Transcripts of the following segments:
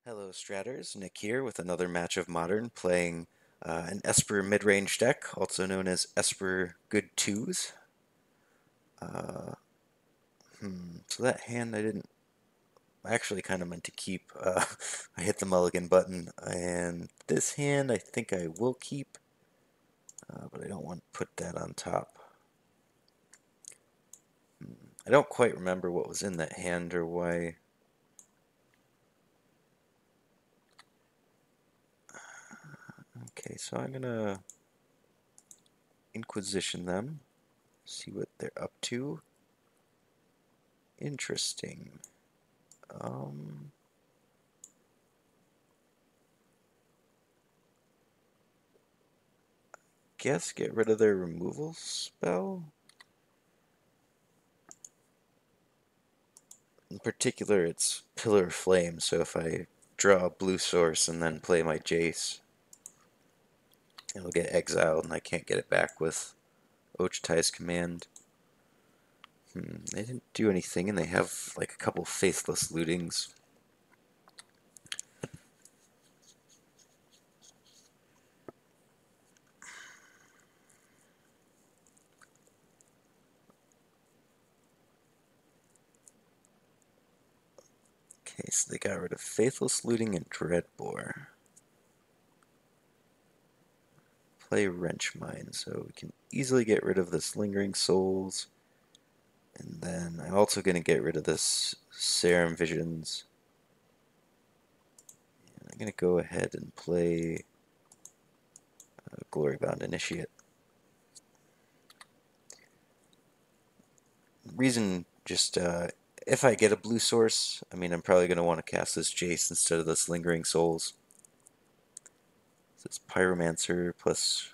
Hello Stratters, Nick here with another match of Modern playing an Esper midrange deck, also known as Esper Good 2's. Uh, so that hand I actually kind of meant to keep. I hit the mulligan button, and this hand I think I will keep, but I don't want to put that on top. I don't quite remember what was in that hand or why. Okay, so I'm gonna Inquisition them, see what they're up to. Interesting. Guess get rid of their removal spell? In particular, it's Pillar of Flame, so if I draw a blue source and then play my Jace, it'll get exiled and I can't get it back with Ojuatai's command. They didn't do anything and they have like a couple faithless lootings. Okay, so they got rid of Faithless Looting and Dreadbore. Play Wrench Mine, so we can easily get rid of this Lingering Souls. And then I'm also going to get rid of this Serum Visions. And I'm going to go ahead and play Glorybound Initiate. Reason just if I get a blue source, I mean I'm probably going to want to cast this Jace instead of this Lingering Souls. So it's Pyromancer plus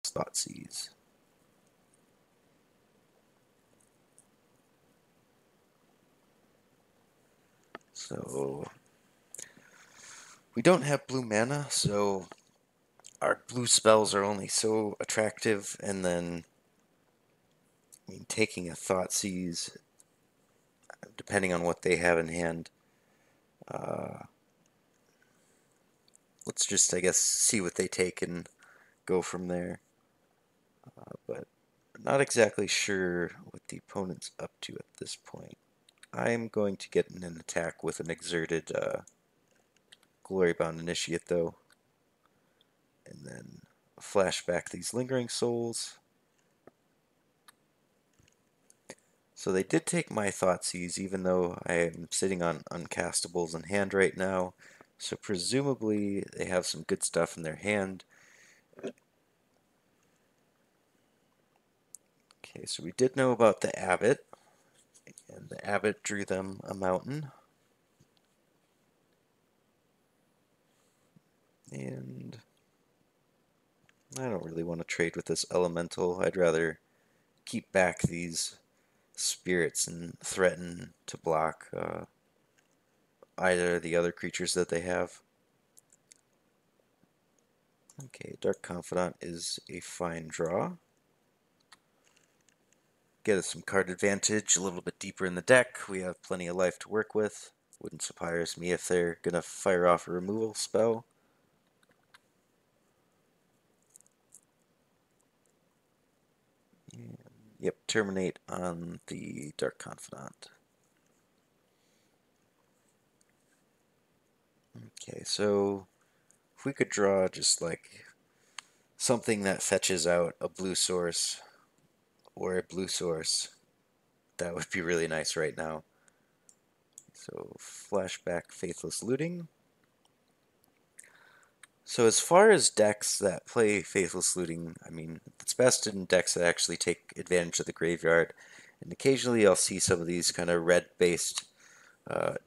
Thoughtseize. So we don't have blue mana, so our blue spells are only so attractive, and then I mean taking a Thoughtseize, depending on what they have in hand. Let's just, I guess, see what they take and go from there. But not exactly sure what the opponent's up to at this point. I'm going to get in an attack with an exerted Glorybound Initiate, though. And then flashback these Lingering Souls. So they did take my Thoughtseize, even though I am sitting on uncastables in hand right now. So presumably they have some good stuff in their hand. Okay, so we did know about the Abbot. And the Abbot drew them a mountain. And I don't really want to trade with this elemental. I'd rather keep back these spirits and threaten to block either of the other creatures that they have. Okay, Dark Confidant is a fine draw. Get us some card advantage a little bit deeper in the deck. We have plenty of life to work with. Wouldn't surprise me if they're going to fire off a removal spell. And, yep, terminate on the Dark Confidant. Okay, so if we could draw just like something that fetches out a blue source or a blue source, that would be really nice right now. So flashback Faithless Looting. So as far as decks that play Faithless Looting, I mean, it's best in decks that actually take advantage of the graveyard. And occasionally I'll see some of these kind of red-based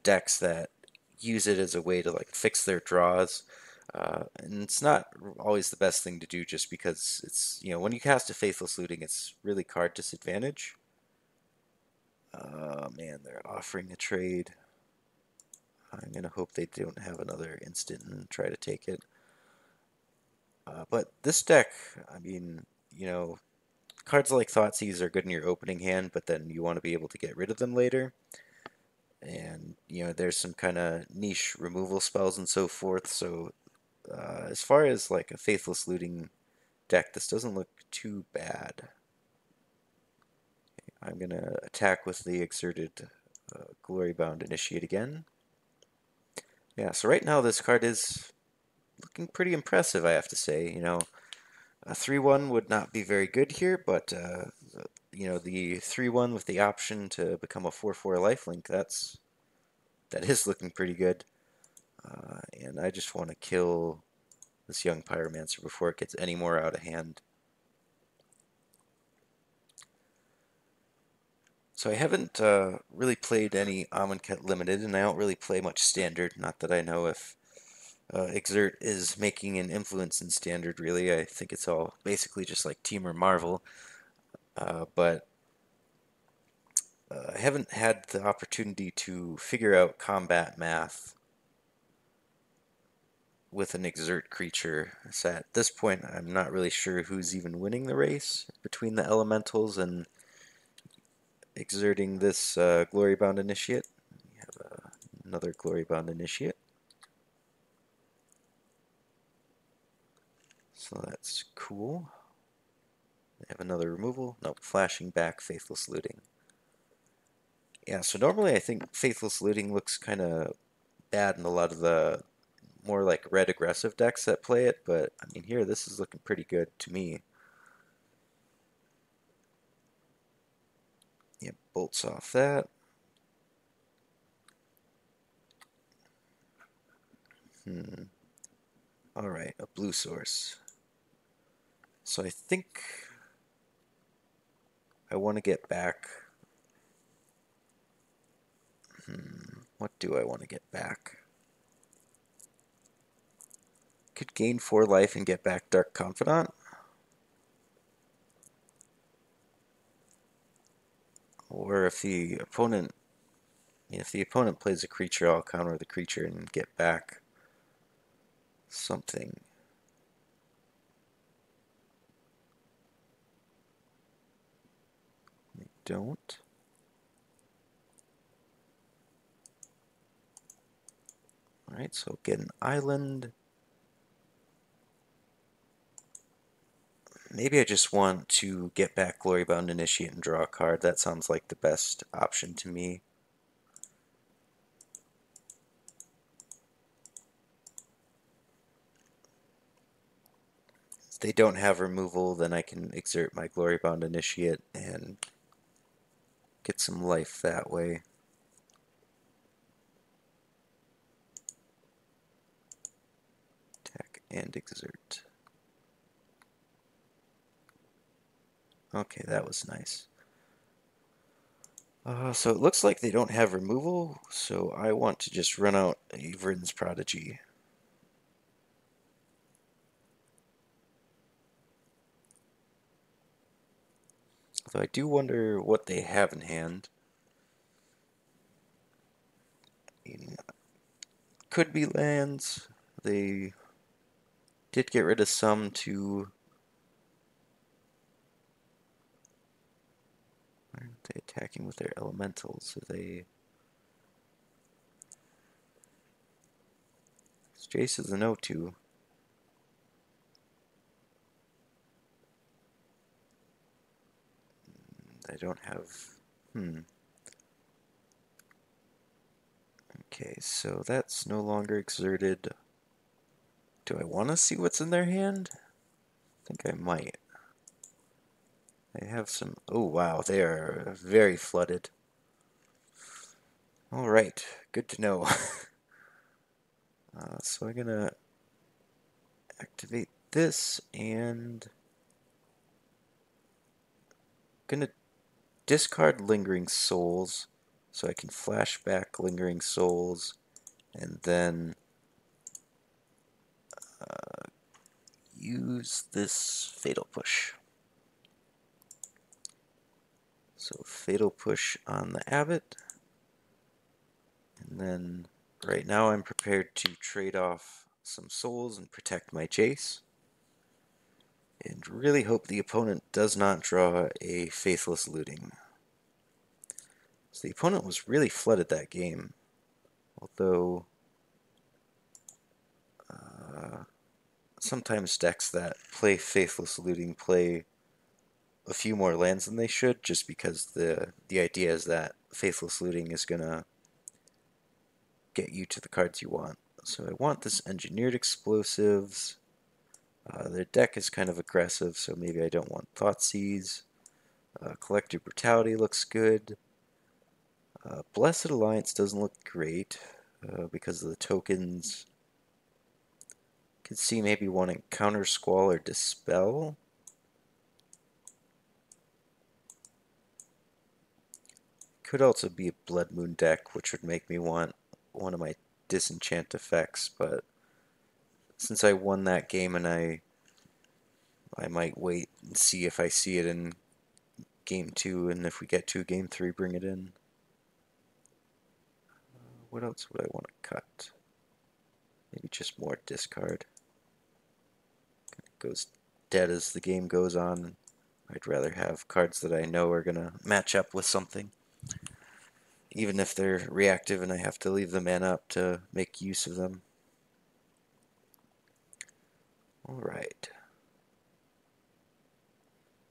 decks that use it as a way to like fix their draws. And it's not always the best thing to do just because it's, you know, when you cast a Faithless Looting, it's really card disadvantage. Man, they're offering a trade. I'm going to hope they don't have another instant and try to take it. But this deck, I mean, you know, cards like Thoughtseize are good in your opening hand, but then you want to be able to get rid of them later. and there's some kind of niche removal spells and so forth. So as far as like a Faithless Looting deck, this doesn't look too bad. I'm gonna attack with the Exerted Glorybound Initiate again. Yeah, so right now this card is looking pretty impressive, I have to say. A 3-1 would not be very good here, but the 3-1 with the option to become a 4-4 lifelink, that is looking pretty good. And I just want to kill this young Pyromancer before it gets any more out of hand. So I haven't really played any Amonkhet Limited, and I don't really play much Standard. Not that I know if Exert is making an influence in Standard, really. I think it's all basically just like Team or Marvel. But I haven't had the opportunity to figure out combat math with an Exert creature. So at this point, I'm not really sure who's even winning the race between the Elementals and exerting this Glorybound Initiate. We have another Glorybound Initiate. So that's cool. They have another removal. Nope, flashing back, Faithless Looting. Yeah, so normally I think Faithless Looting looks kind of bad in a lot of the more like red aggressive decks that play it, but I mean here this is looking pretty good to me. Yeah, bolts off that. Alright, a blue source. So I think I want to get back. What do I want to get back? Could gain 4 life and get back Dark Confidant. Or if the opponent plays a creature, I'll counter the creature and get back something. They don't. Alright, so get an island. Maybe I just want to get back Glorybound Initiate and draw a card. That sounds like the best option to me. If they don't have removal, then I can exert my Glorybound Initiate and get some life that way. Attack and exert. Okay, that was nice. So it looks like they don't have removal, so I want to just run out a Vyrn's Prodigy. Although I do wonder what they have in hand. Could be lands. They did get rid of some to... Why aren't they attacking with their elementals? Are they... Jace is an O2. I don't have... Okay, so that's no longer exerted. Do I want to see what's in their hand? I think I might. They have some... Oh, wow, they are very flooded. Alright, good to know. So I'm going to activate this and... I'm going to discard Lingering Souls so I can flash back Lingering Souls and then use this Fatal Push. So Fatal Push on the Abbot. And then right now I'm prepared to trade off some souls and protect my Jace. And really hope the opponent does not draw a Faithless Looting. So the opponent was really flooded that game, although sometimes decks that play Faithless Looting play a few more lands than they should, just because the idea is that Faithless Looting is gonna get you to the cards you want. So I want this Engineered Explosives. Their deck is kind of aggressive, so maybe I don't want Thoughtseize. Collective Brutality looks good. Blessed Alliance doesn't look great because of the tokens. Could see maybe wanting Countersqual or Dispel. Could also be a Blood Moon deck, which would make me want one of my Disenchant effects, but since I won that game and I might wait and see if I see it in game 2, and if we get to game 3, bring it in. What else would I want to cut? Maybe just more discard. It goes dead as the game goes on. I'd rather have cards that I know are going to match up with something, even if they're reactive and I have to leave the mana up to make use of them. Alright.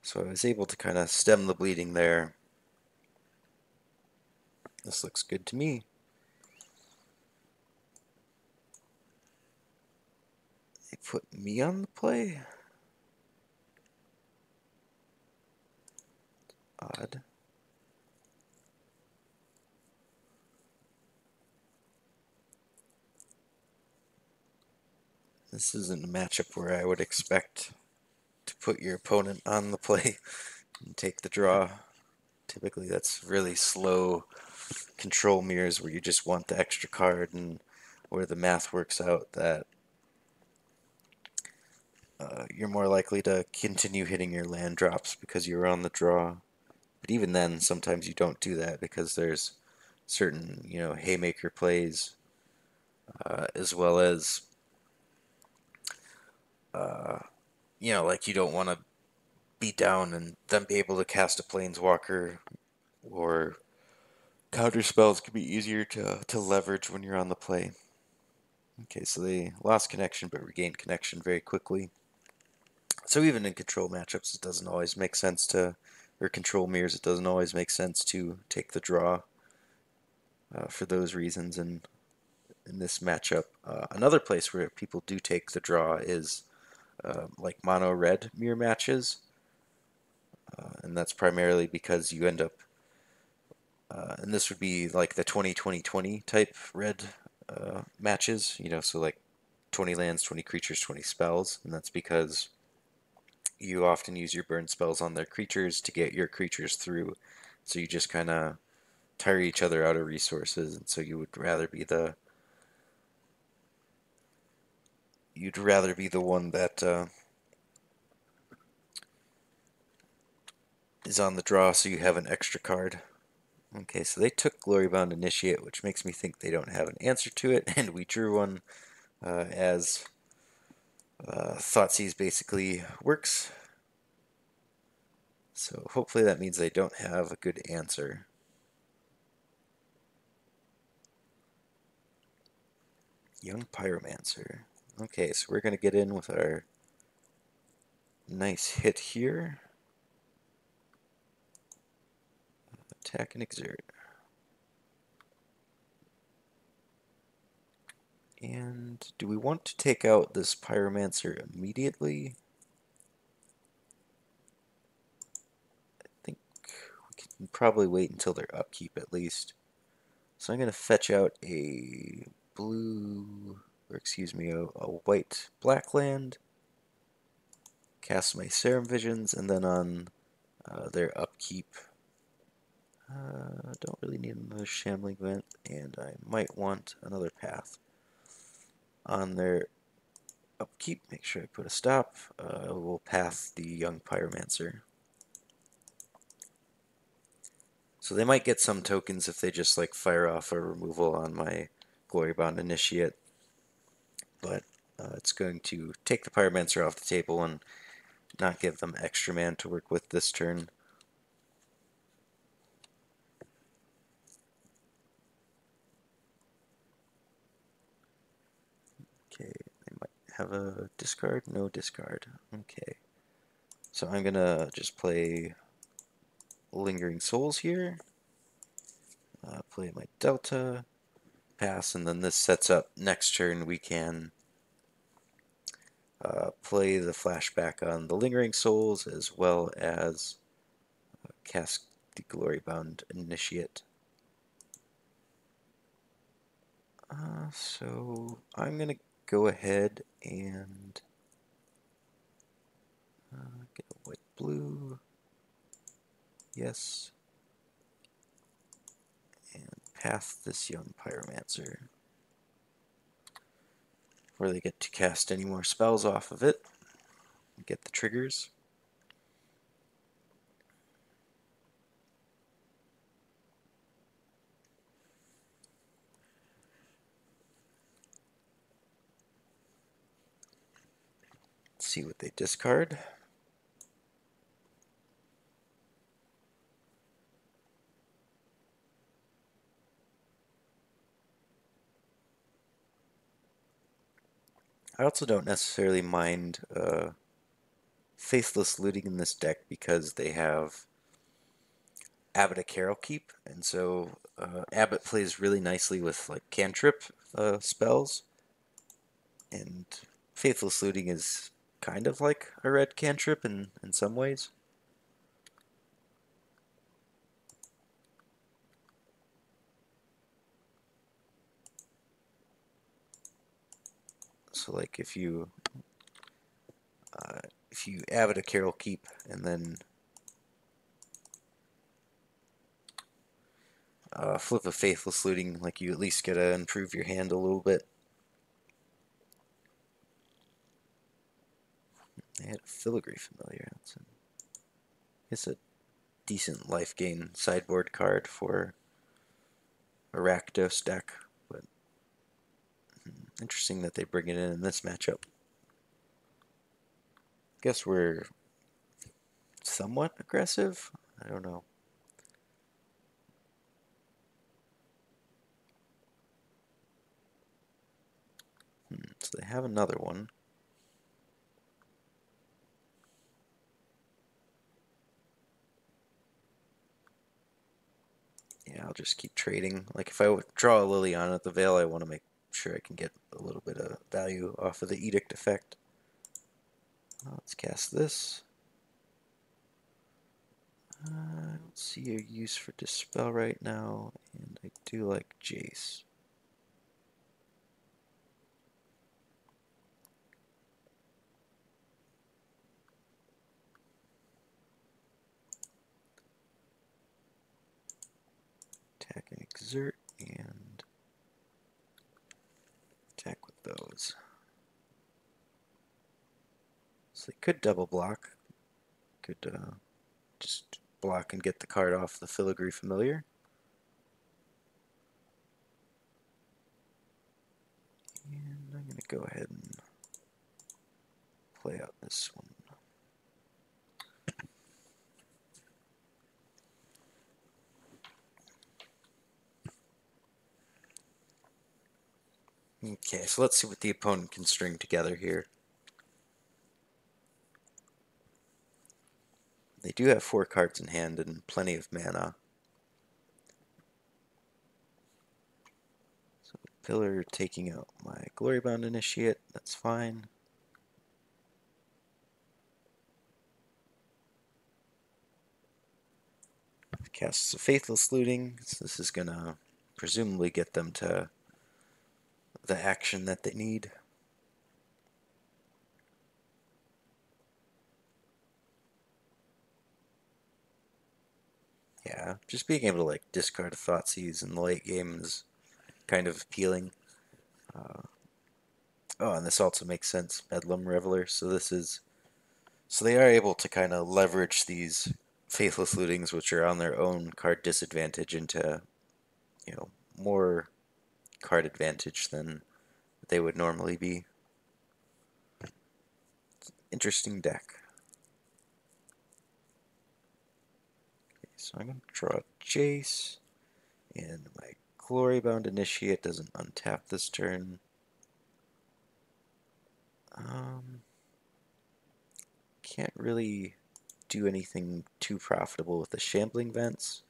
So I was able to kind of stem the bleeding there. This looks good to me. They put me on the play? Odd. This isn't a matchup where I would expect to put your opponent on the play and take the draw. Typically that's really slow control mirrors where you just want the extra card, and where the math works out that you're more likely to continue hitting your land drops because you're on the draw. But even then, sometimes you don't do that because there's certain, haymaker plays, as well as, like you don't want to be down and then be able to cast a Planeswalker, or counter spells can be easier to leverage when you're on the play. Okay, so they lost connection but regained connection very quickly. So even in control matchups, it doesn't always make sense to, or control mirrors, it doesn't always make sense to take the draw for those reasons. And in this matchup, another place where people do take the draw is like mono red mirror matches, and that's primarily because you end up, and this would be like the 20-20-20 type red matches, so like 20 lands, 20 creatures, 20 spells, and that's because you often use your burn spells on their creatures to get your creatures through, so you just kind of tire each other out of resources, and so you would rather be the one that is on the draw, so you have an extra card. Okay, so they took Glorybound Initiate, which makes me think they don't have an answer to it, and we drew one as Thoughtseize basically works. So hopefully that means they don't have a good answer. Young Pyromancer. Okay, so we're going to get in with our nice hit here. Attack and exert. And do we want to take out this Pyromancer immediately? I think we can probably wait until their upkeep at least. So I'm going to fetch out a blue, or excuse me, a white black land, cast my Serum Visions, and then on their upkeep, don't really need another Shambling Vent, and I might want another path. On their upkeep, make sure I put a stop, we'll path the Young Pyromancer. So they might get some tokens if they just like fire off a removal on my Glorybound Initiate, but it's going to take the Pyromancer off the table and not give them extra mana to work with this turn. have a discard? No discard. Okay. So I'm gonna just play Lingering Souls here. Play my Delta. Pass, and then this sets up next turn we can play the flashback on the Lingering Souls as well as cast the Glorybound Initiate. So I'm going to go ahead and get a white-blue. Yes. And path this young Pyromancer. Before they get to cast any more spells off of it. Get the triggers. Let's see what they discard. I also don't necessarily mind Faithless Looting in this deck because they have Abbot of Carol Keep, and so Abbot plays really nicely with like cantrip spells, and Faithless Looting is kind of like a red cantrip in some ways. So like if you Abbot of Carol Keep and then flip a Faithless Looting, like you at least get to improve your hand a little bit. They had a Filigree Familiar. It's a decent life gain sideboard card for a Rakdos deck, but interesting that they bring it in this matchup. Guess we're somewhat aggressive? I don't know. So they have another one. Yeah, I'll just keep trading. Like if I draw a Lilianna at the Veil, I want to make sure I can get a little bit of value off of the Edict effect. Let's cast this. I don't see a use for Dispel right now, and I do like Jace. Attack and Exert, and attack with those. So they could double block. Could just block and get the card off the Filigree Familiar. And I'm going to go ahead and play out this one. Okay, so let's see what the opponent can string together here. They do have 4 cards in hand and plenty of mana. So Pillar taking out my Glorybound Initiate, that's fine. Casts a Faithless Looting, so this is going to presumably get them to the action that they need. Yeah, just being able to like discard a Thoughtseize in the late game is kind of appealing. Oh, and this also makes sense, Bedlam Reveler. So they are able to kind of leverage these Faithless Lootings, which are on their own card disadvantage, into more card advantage than they would normally be. Interesting deck. Okay, so I'm going to draw Jace, and my Glorybound Initiate doesn't untap this turn. Can't really do anything too profitable with the Shambling Vents.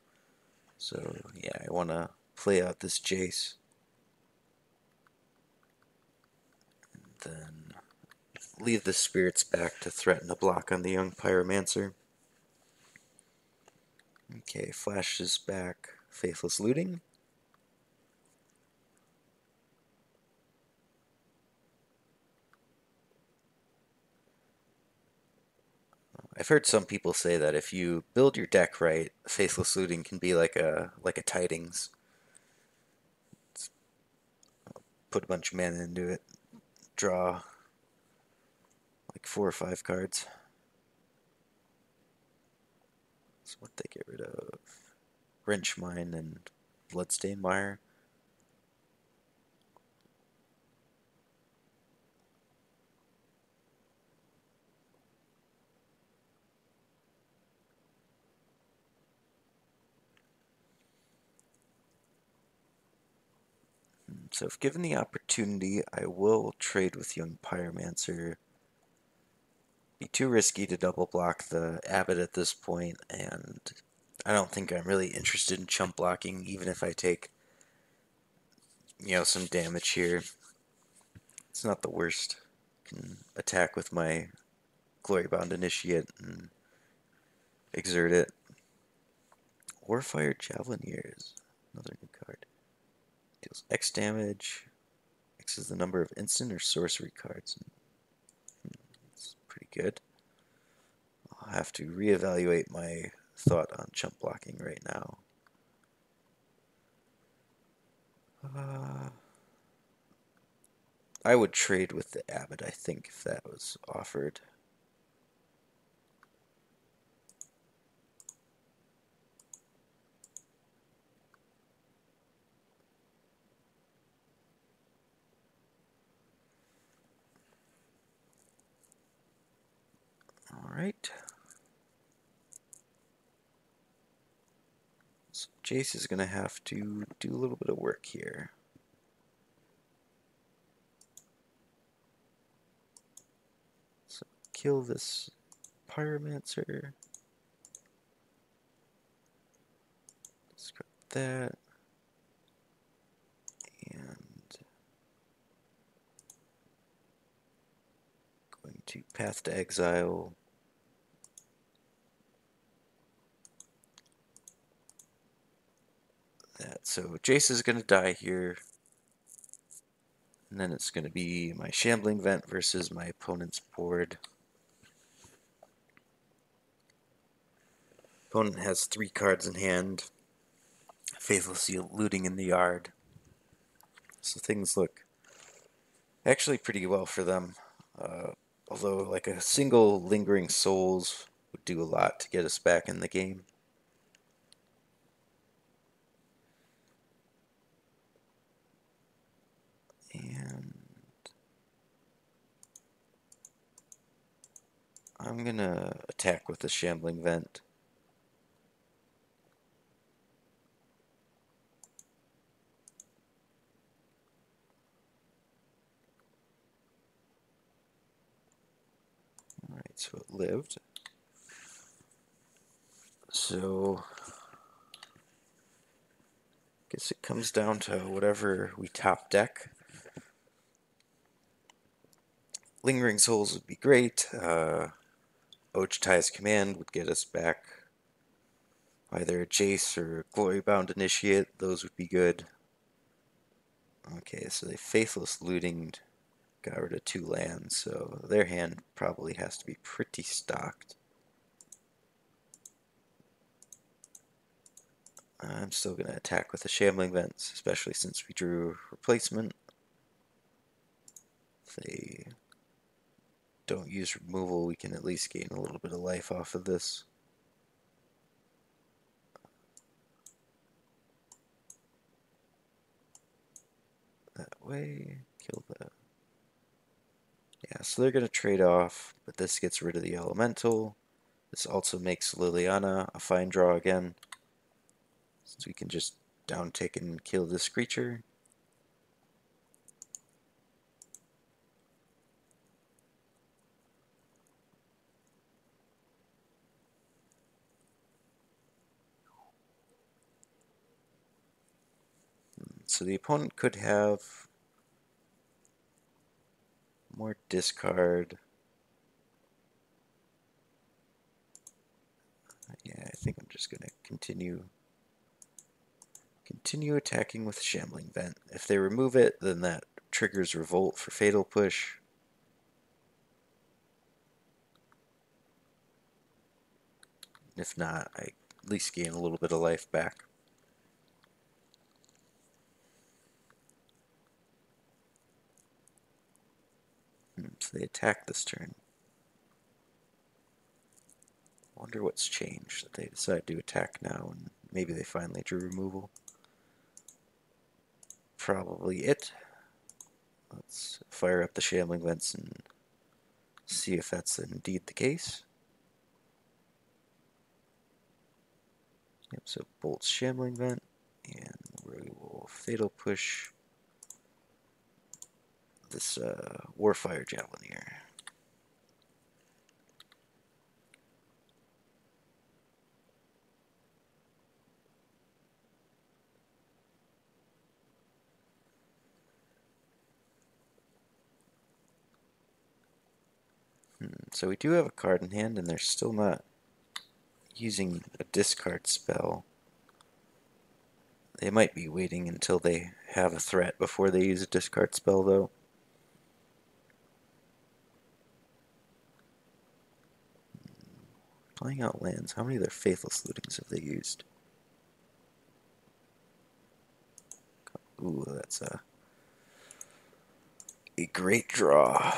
So yeah, I want to play out this Jace. And then leave the Spirits back to threaten a block on the young Pyromancer. Okay, flashes back Faithless Looting. I've heard some people say that if you build your deck right, Faithless Looting can be like a Tidings. Put a bunch of mana into it, draw like 4 or 5 cards. So what they get rid of? Wrench Mine and Bloodstained Mire. So if given the opportunity, I will trade with young Pyromancer. Be too risky to double block the Abbot at this point, and I don't think I'm really interested in chump blocking, even if I take, some damage here. It's not the worst. Can attack with my Glorybound Initiate and exert it. Warfire Javelineers, another new card. Deals X damage. X is the number of instant or sorcery cards. It's pretty good. I'll have to reevaluate my thought on chump blocking right now. I would trade with the Abbot, I think, if that was offered. Alright. So Jace is going to have to do a little bit of work here. So kill this Pyromancer. Discard that. And going to Path to Exile. That. So Jace is going to die here. And then it's going to be my Shambling Vent versus my opponent's board. Opponent has 3 cards in hand. Faithlessly Looting in the yard. So things look actually pretty well for them. Although like a single Lingering Souls would do a lot to get us back in the game. And I'm going to attack with the Shambling Vent. Alright, so it lived. So guess it comes down to whatever we top deck. Lingering Souls would be great. Ojuatai's Command would get us back either a Jace or Glorybound Initiate. Those would be good. Okay, so they Faithless Looting got rid of 2 lands, so their hand probably has to be pretty stocked. I'm still going to attack with the Shambling Vents, especially since we drew Replacement. If they don't use removal, we can at least gain a little bit of life off of this. That way, kill the... Yeah, so they're going to trade off, but this gets rid of the Elemental. This also makes Lilianna a fine draw again, since we can just downtick and kill this creature. so the opponent could have more discard. Yeah, I think I'm just gonna continue attacking with Shambling Vent. If they remove it, then that triggers Revolt for Fatal Push. If not, I at least gain a little bit of life back. So they attack this turn. I wonder what's changed that they decide to attack now, and maybe they finally drew removal. Probably it. Let's fire up the Shambling Vents and see if that's indeed the case. Yep, so Bolt's Shambling Vent, and we will Fatal Push this Warfire Javelineer. So we do have a card in hand, and they're still not using a discard spell. They might be waiting until they have a threat before they use a discard spell, though. Playing out lands. How many of their Faithless Lootings have they used? Ooh, that's a great draw.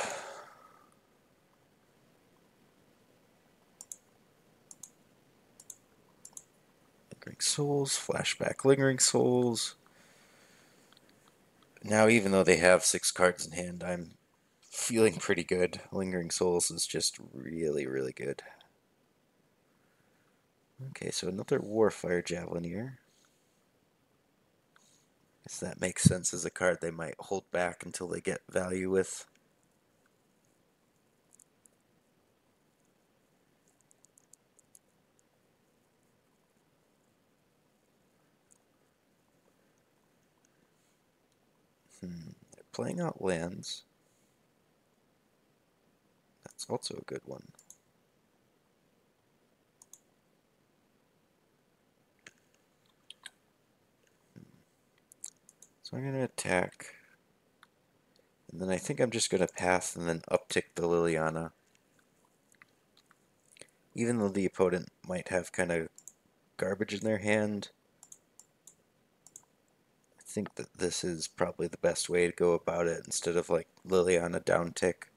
Lingering Souls, Flashback Lingering Souls. Now, even though they have 6 cards in hand, I'm feeling pretty good. Lingering Souls is just really, really good. Okay, so another Warfire Javelineer. Guess that makes sense as a card they might hold back until they get value with. They're playing out lands. That's also a good one. So I'm going to attack. And then I think I'm just going to pass and then uptick the Lilianna. Even though the opponent might have kind of garbage in their hand, I think that this is probably the best way to go about it instead of like Lilianna down tick.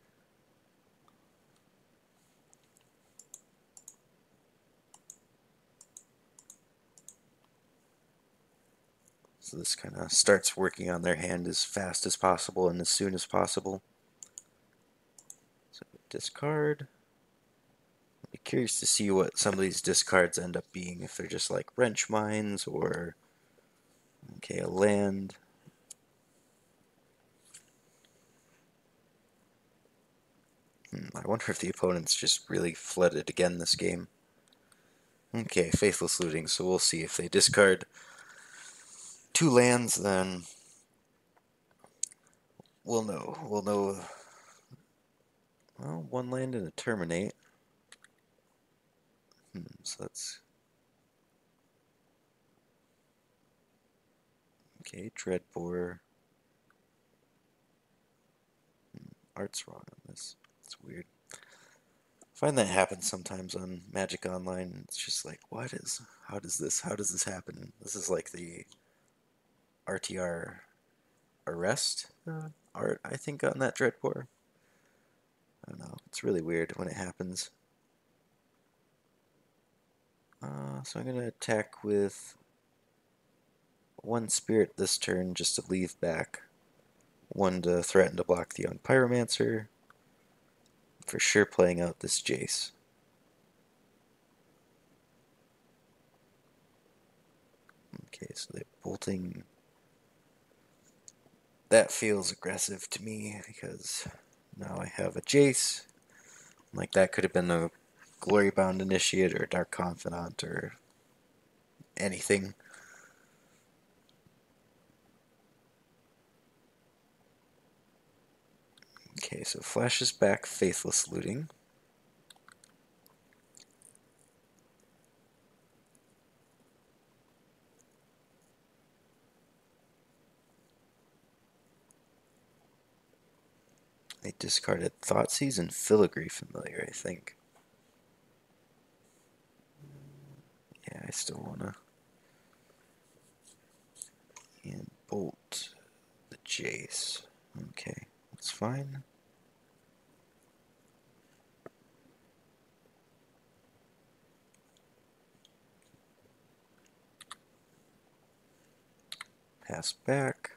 So this kind of starts working on their hand as fast as possible and as soon as possible. So discard. I'd be curious to see what some of these discards end up being, if they're just like Wrench Mines or, okay, a land. I wonder if the opponent's just really flooded again this game. Okay, Faithless Looting, so we'll see. If they discard 2 lands, then we'll know. We'll know. Well, 1 land and a Terminate. So that's... Okay, Dreadbore. Art's wrong on this. It's weird. I find that happens sometimes on Magic Online. It's just like, how does this happen? This is like the RTR arrest art, I think, on that Dreadbore. I don't know. It's really weird when it happens. So I'm going to attack with 1 Spirit this turn just to leave back 1 to threaten to block the Young Pyromancer. For sure playing out this Jace. Okay, so they're bolting. That feels aggressive to me because now I have a Jace. Like, that could have been a Glorybound Initiate or a Dark Confidant or anything. Okay, so flashes back Faithless Looting. They discarded Thoughtseize and Filigree Familiar, I think. Yeah, I still wanna. And Bolt the Jace. Okay, that's fine. Pass back.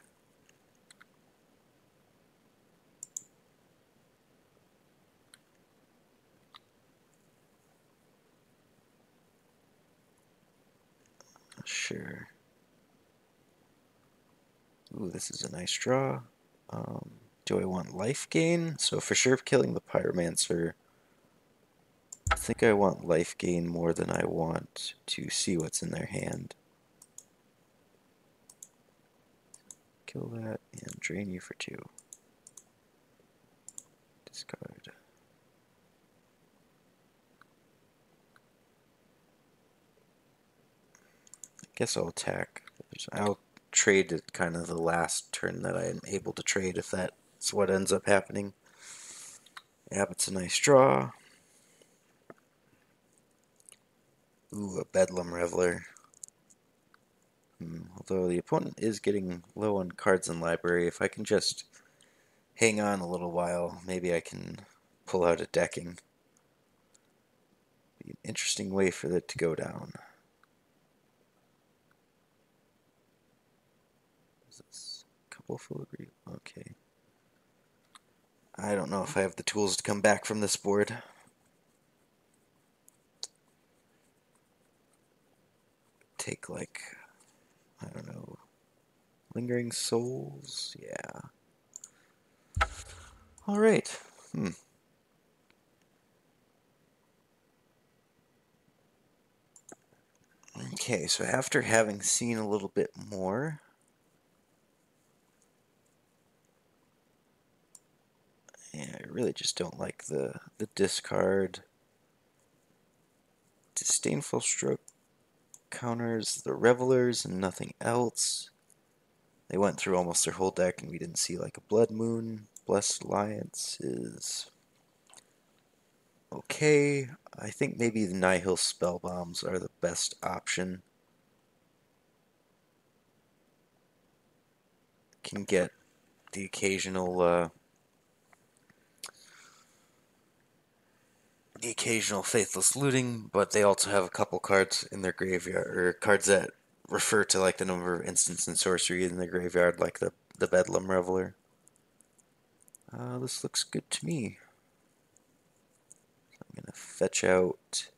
Sure. Ooh, this is a nice draw. Do I want life gain? So for sure killing the Pyromancer. I think I want life gain more than I want to see what's in their hand. Kill that and drain you for 2. Discard. I guess I'll attack. I'll trade at kind of the last turn that I am able to trade if that's what ends up happening. Yeah, it's a nice draw. Ooh, a Bedlam Reveler. Although the opponent is getting low on cards in library, if I can just hang on a little while, maybe I can pull out a decking. Be an interesting way for it to go down. Is this a couple filigree? Okay. I don't know if I have the tools to come back from this board. Take like, I don't know, Lingering Souls? Yeah. Alright. Okay, so after having seen a little bit more, yeah, I really just don't like the discard. Disdainful Stroke counters the Revelers and nothing else. They went through almost their whole deck and we didn't see like a Blood Moon. Blessed Alliance is okay. I think maybe the Nihil Spellbombs are the best option. Can get the occasional Faithless Looting, but they also have a couple cards in their graveyard, or cards that refer to like the number of instants and sorcery in their graveyard, like the Bedlam Reveler. This looks good to me. I'm gonna fetch out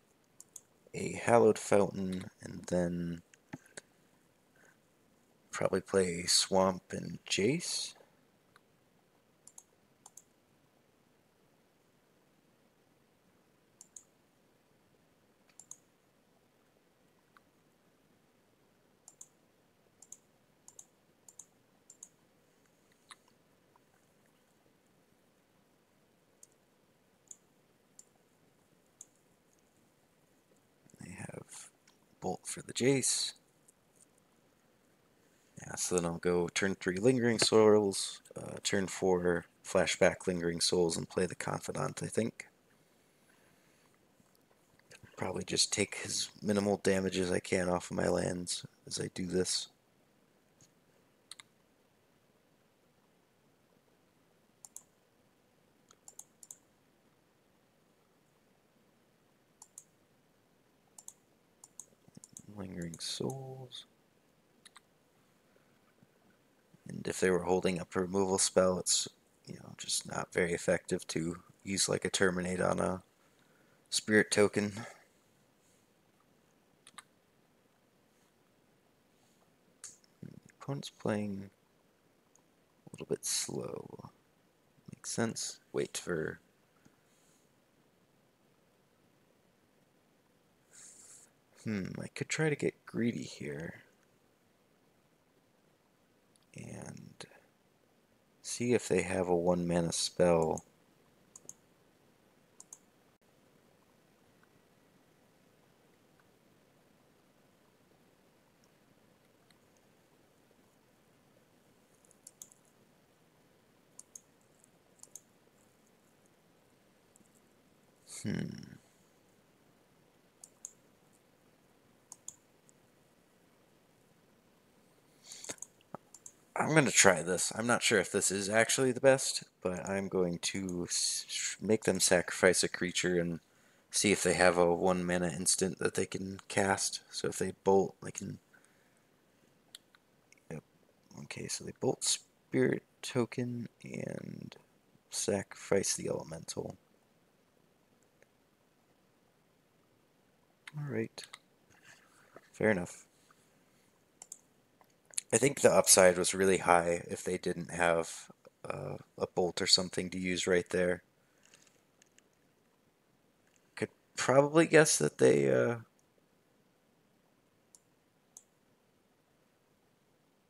a Hallowed Fountain and then probably play Swamp and Jace. They have Bolt for the Jace. Yeah, so then I'll go turn 3 Lingering Souls, turn 4 Flashback Lingering Souls, and play the Confidant, I think. Probably just take as minimal damage as I can off of my lands as I do this. Lingering Souls. And if they were holding up a removal spell, it's, just not very effective to use like a Terminate on a Spirit token. The opponent's playing a little bit slow. Makes sense. Wait for... I could try to get greedy here. And see if they have a 1-mana spell. I'm going to try this. I'm not sure if this is actually the best, but I'm going to make them sacrifice a creature and see if they have a 1-mana instant that they can cast. So if they bolt, they can... Yep. Okay, so they bolt Spirit Token and sacrifice the Elemental. Alright. Fair enough. I think the upside was really high if they didn't have a bolt or something to use right there. Could probably guess that they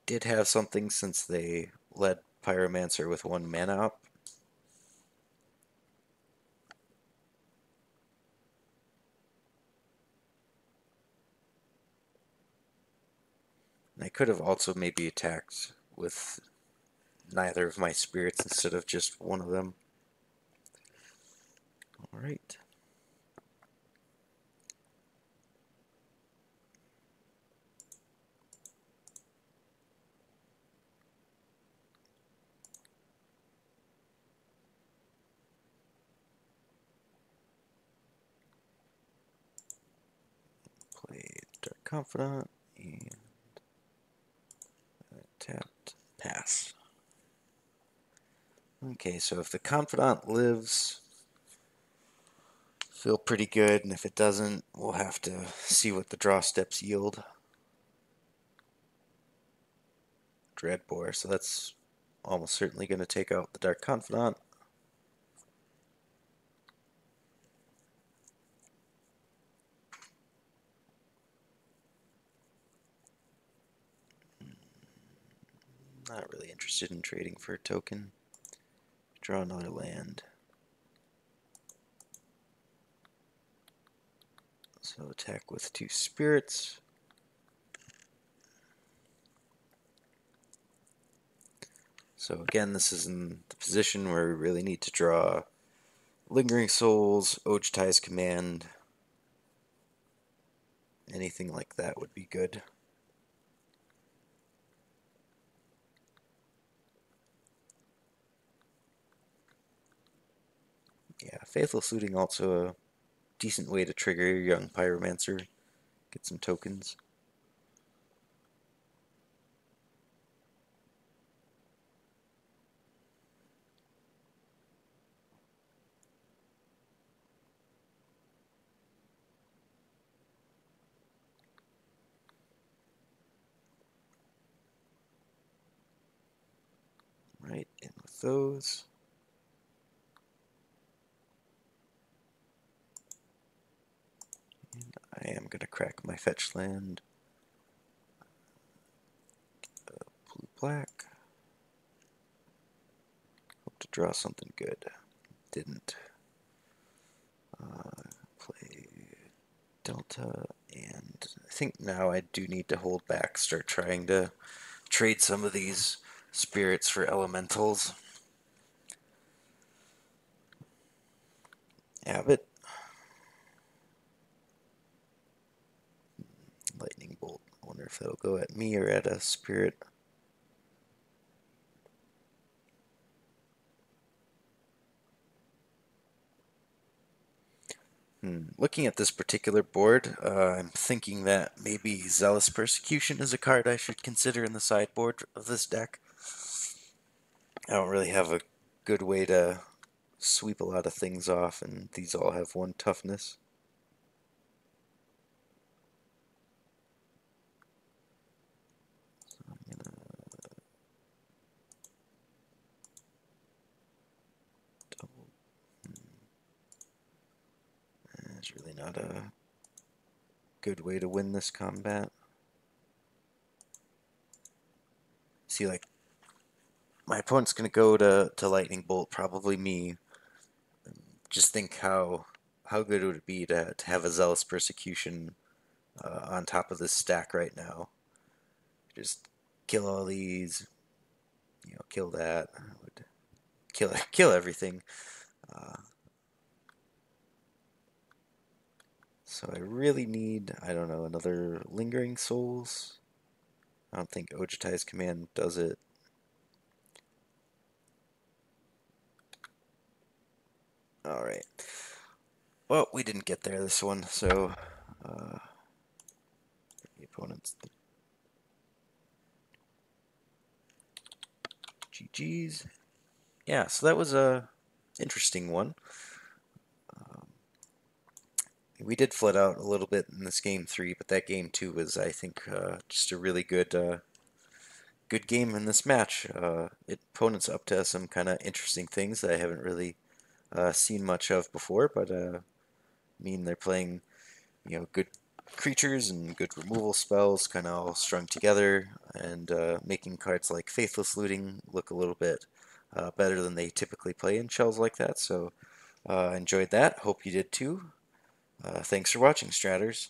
did have something since they led Pyromancer with 1 mana up. And I could have also maybe attacked with neither of my spirits instead of just one of them. Alright. Play Dark Confidant and tapped pass. Okay, so if the Confidant lives, feel pretty good, and if it doesn't, we'll have to see what the draw steps yield. Dreadbore, so that's almost certainly going to take out the Dark Confidant. Not really interested in trading for a token. Draw another land. So attack with 2 spirits. So again, this is in the position where we really need to draw Lingering Souls, Ojutai's Command. Anything like that would be good. Yeah, Faithless Looting also a decent way to trigger your young Pyromancer. Get some tokens. Right, in with those. And I am going to crack my fetch land. Blue-black. Hope to draw something good. Didn't. Play Delta, and I think now I do need to hold back, start trying to trade some of these spirits for elementals. Abbott. Lightning Bolt. I wonder if that'll go at me or at a spirit. Looking at this particular board, I'm thinking that maybe Zealous Persecution is a card I should consider in the sideboard of this deck. I don't really have a good way to sweep a lot of things off, and these all have 1 toughness. So I'm gonna double. It's really not a good way to win this combat. See, like, my opponent's going to go to Lightning Bolt, probably me. Just think how good would it be to have a Zealous Persecution on top of this stack right now. Just kill all these, kill that, kill everything. So I really need, I don't know, another Lingering Souls. I don't think Ojutai's command does it. Alright. Well, we didn't get there this one, so the opponent's GG's. Yeah, so that was a interesting one. We did flood out a little bit in this game 3, but that game 2 was, I think, just a really good good game in this match. Opponent's up to some kind of interesting things that I haven't really seen much of before, but I mean, they're playing, good creatures and good removal spells kind of all strung together, and making cards like Faithless Looting look a little bit better than they typically play in shells like that. So enjoyed that. Hope you did too. Thanks for watching, Stratters.